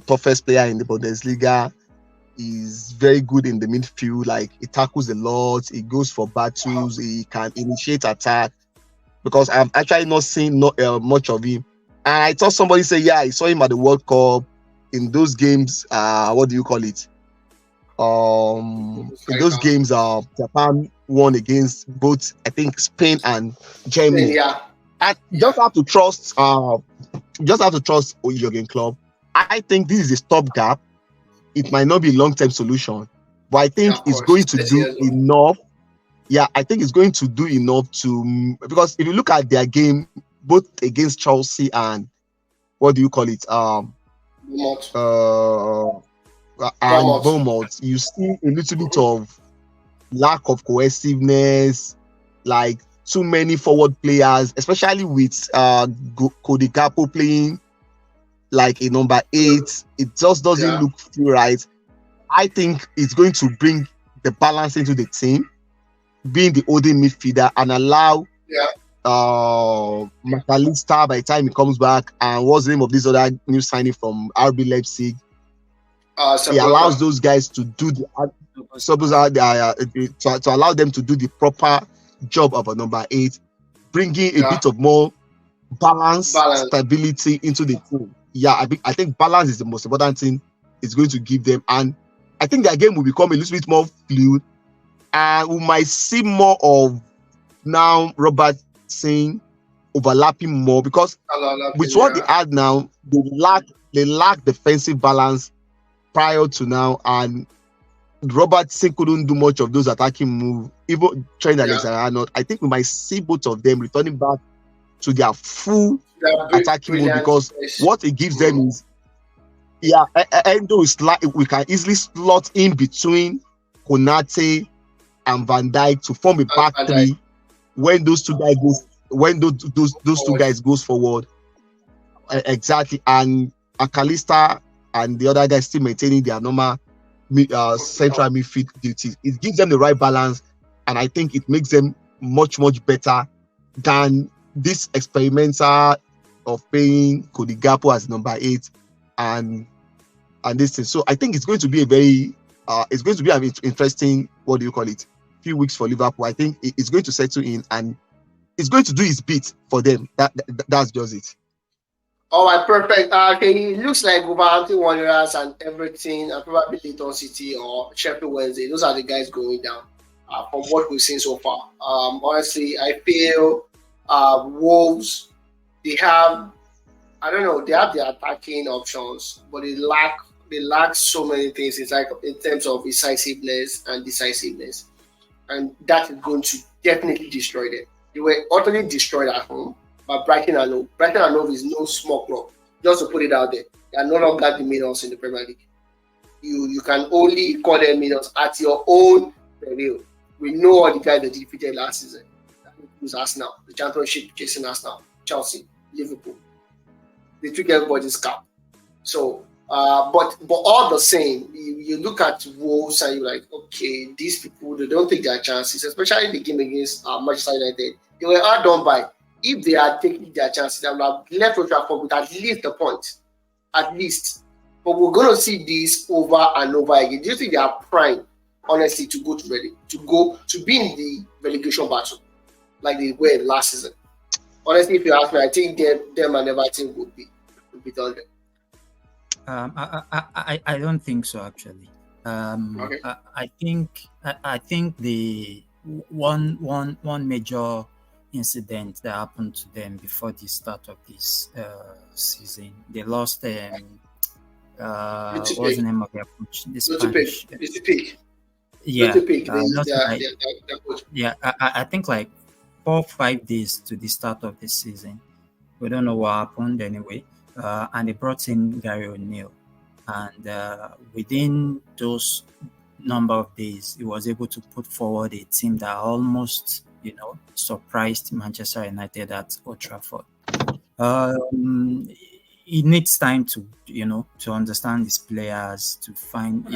toughest player in the Bundesliga. He's very good in the midfield. Like, he tackles a lot. He goes for battles. He can initiate attack. Because I've actually not seen much of him. And I thought somebody say, yeah, I saw him at the World Cup in those games. What do you call it? In those games, Japan won against both, I think, Spain and Germany. Yeah. And just have to trust Jurgen Klopp. I think this is a stopgap. It might not be a long-term solution, but I think it's going to do enough. Yeah, I think it's going to do enough because if you look at their game, both against Chelsea and Bournemouth, you see a little bit of lack of cohesiveness, like too many forward players, especially with Cody Gakpo playing like a number 8. It just doesn't look right. I think it's going to bring the balance into the team, being the holding midfielder, and allow McAllister, by the time he comes back, and what's the name of this other new signing from RB Leipzig? He allows those guys to do to allow them to do the proper job of a number 8, bringing a bit of more balance, stability into the team. Yeah, I think balance is the most important thing it's going to give them, and I think their game will become a little bit more fluid, and we might see more of now Robertson overlapping more, because with what they had now, they lack defensive balance prior to now, and Robertson couldn't do much of those attacking moves. Even Trent Alexander-Arnold, I think we might see both of them returning back to their full attacking mode, because what it gives them is, Endo is like, we can easily slot in between Konate and Van Dijk to form a back three when those two guys goes forward. Exactly, and McAllister and the other guys still maintaining their normal central midfield duties. It gives them the right balance, and I think it makes them much better than this experimental of paying Cody Gakpo as number 8 and this thing. So I think it's going to be an interesting, few weeks for Liverpool. I think it's going to settle in, and it's going to do its bit for them. That's just it. All right, perfect. Okay, it looks like Wolverhampton Wanderers and Everton, and probably Leicester City or Sheffield Wednesday. Those are the guys going down from what we've seen so far. Honestly, I feel Wolves, they have their attacking options, but they lack so many things. It's like in terms of incisiveness and decisiveness, and that is going to definitely destroy them. They were utterly destroyed at home by Brighton and Hove. Brighton and Hove is no small club. Just to put it out there, they are no longer the middles in the Premier League. You can only call them middles at your own peril. We know all the guys that defeated last season. That includes Arsenal, the championship chasing Arsenal, Chelsea, Liverpool. They took everybody's cap. So, but all the same, you look at Wolves and you're like, okay, these people, they don't take their chances, especially the game against Manchester United. They were outdone by. If they had taken their chances, they would have left Old Trafford with at least a point. At least. But we're going to see this over and over again. Do you think they are primed, honestly, to be in the relegation battle like they were last season? Honestly, if you ask me, I think them and Everton would be done there. I don't think so, actually. Okay. I think the one major incident that happened to them before the start of this season, they lost what's the name of their coach? I think like 4 or 5 days to the start of the season. We don't know what happened anyway. And they brought in Gary O'Neill, and within those number of days, he was able to put forward a team that almost surprised Manchester United at Old Trafford. he needs time to understand his players, to find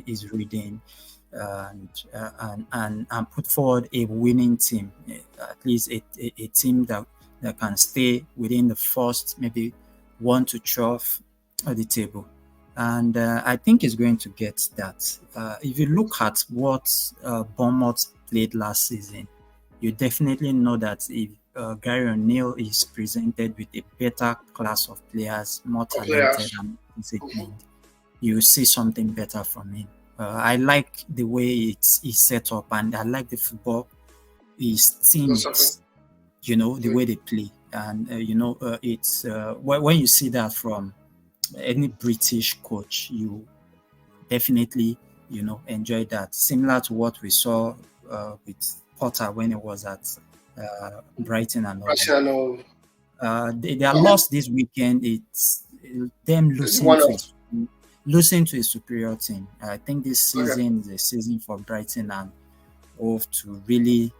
his reading, and put forward a winning team, at least a team that can stay within the first maybe 1 to 12 at the table. And I think he's going to get that. If you look at what Bournemouth played last season, you definitely know that if Gary O'Neill is presented with a better class of players, more talented and disciplined, you see something better from him. I like the way it's set up, and I like the football his teammates, the way they play. And, it's when you see that from any British coach, you definitely, enjoy that. Similar to what we saw with Potter when he was at Brighton and all. They are lost this weekend. It's them losing to a superior team. I think this season is a season for Brighton and Hove to really,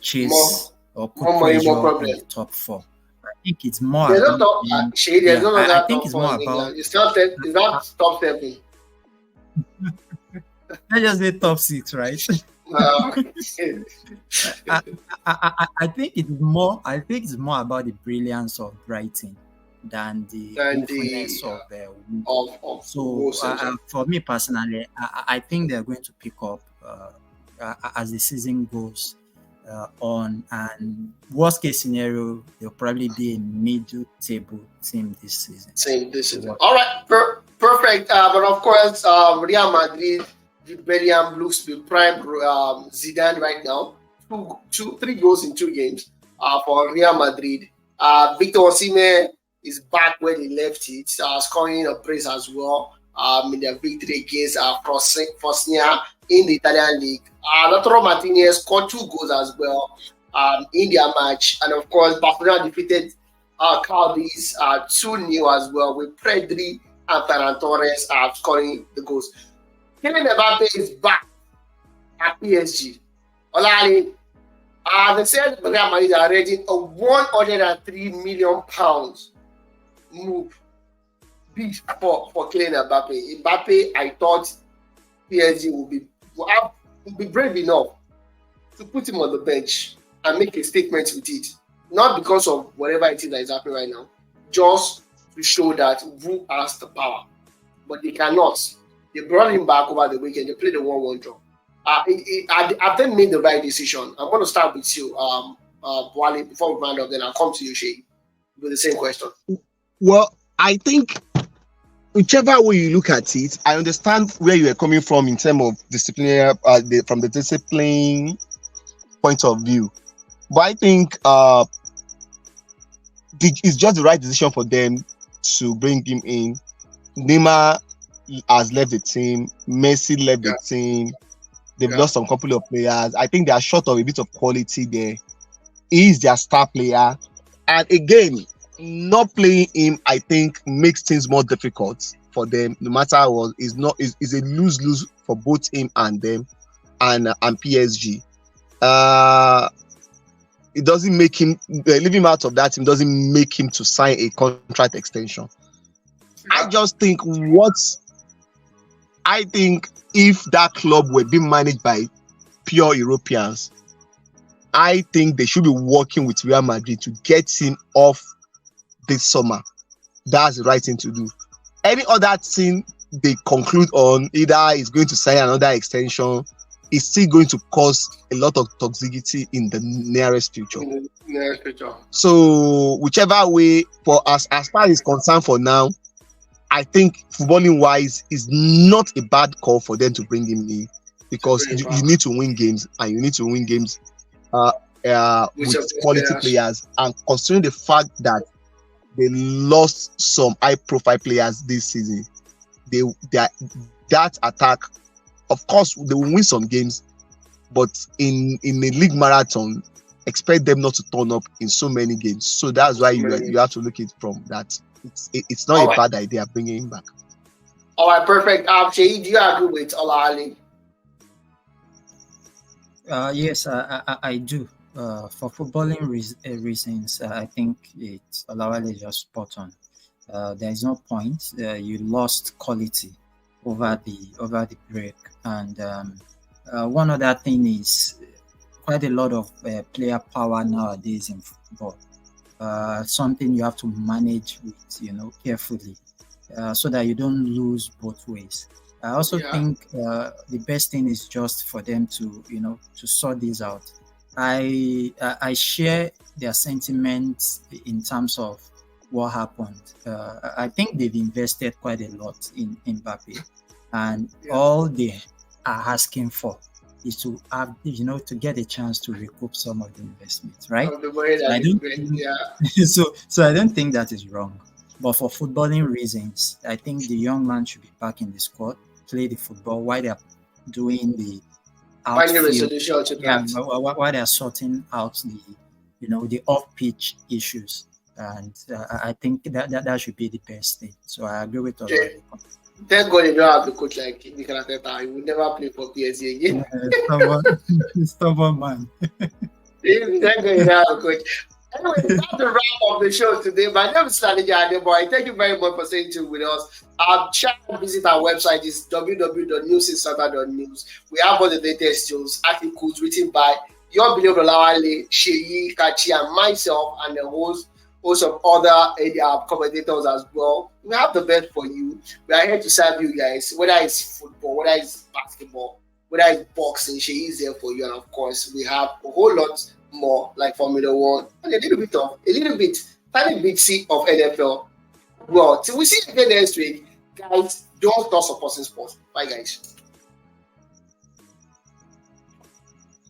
chase or put pressure on the top 4. I think it's more. I think it's more about. It's not top 7. Not just the top 6, right? I think it's more. I think it's more about the brilliance of Brighton than the influence of so for me personally, I think they're going to pick up as the season goes on, and worst case scenario, they'll probably be a middle table team this season. All right, perfect. But of course, Real Madrid, the Belgium looks to be prime Zidane right now. 3 goals in 2 games for Real Madrid. Victor Osimhen is back where they left it, scoring a brace as well in their victory against Frosinone in the Italian league. Lautaro Martinez scored 2 goals as well in their match. And of course, Barcelona defeated Cadiz 2-0 as well, with Pedri and Ferran Torres scoring the goals. Kylian Mbappe is back at PSG. Olali, they said Real Madrid are raising a £103 million move for Kylian Mbappe. Mbappe, I thought PSG will be brave enough to put him on the bench and make a statement with it. Not because of whatever it is that is happening right now, just to show that who has the power. But they cannot. They brought him back over the weekend. They played a 1-1 draw. I've then made the right decision. I'm going to start with you, Wale, before we round up. Then I'll come to you, Shay, with the same question. Well, I think whichever way you look at it, I understand where you are coming from in terms of disciplinary, from the discipline point of view. But I think it's just the right decision for them to bring him in. Neymar has left the team. Messi left the team. They've lost some couple of players. I think they are short of a bit of quality there. He is their star player. And again, not playing him, I think, makes things more difficult for them. No matter what, is a lose-lose for both him and them and PSG. It doesn't make him leave him out of that team, doesn't make him to sign a contract extension. I just think if that club were being managed by pure Europeans, I think they should be working with Real Madrid to get him off this summer. That's the right thing to do. Any other thing they conclude on, either is going to sign another extension, is still going to cause a lot of toxicity in the nearest future. So whichever way, for as far as it's concerned for now, I think footballing wise is not a bad call for them to bring him in, because you need to win games, and you need to win games with quality players. And considering the fact that they lost some high-profile players this season, that attack, of course, they will win some games, but in a league marathon, expect them not to turn up in so many games. So that's why you have to look at it from that. It's not a bad idea bringing him back. All right, perfect. Shay, do you agree with Olali? Yes, I do. For footballing reasons, I think Olawale is just spot on. There is no point. You lost quality over the break. And one other thing is quite a lot of player power nowadays in football. Something you have to manage with, carefully, so that you don't lose both ways. I also think the best thing is just for them to sort this out. I share their sentiments in terms of what happened. I think they've invested quite a lot in Mbappe, and all they are asking for is to have, to get a chance to recoup some of the investment, right? So I don't think that is wrong. But for footballing reasons, I think the young man should be back in the squad, play the football while they are doing the outfield. While they are sorting out the off-pitch issues. And I think that should be the best thing. So I agree with all of it. Thank God you don't have a coach like Mikel Arteta. He will never play for PSG again. Stubborn man. Thank God you don't have a coach. Anyway, that's the wrap of the show today. My name is Stanley Adeboy. Thank you very much for staying tuned with us. Try to visit our website. It's www.newsinsanta.news. We have all the latest news, articles written by your beloved Olawale, Sheyi, Kachi, and myself, and the host of other commentators as well. We have the best for you. We are here to serve you guys, whether it's football, whether it's basketball, whether it's boxing. She is there for you, and of course, we have a whole lot more like Formula One and tiny bit of NFL. Well, till we see you again next week, guys. Don't stop supporting sports. Bye, guys.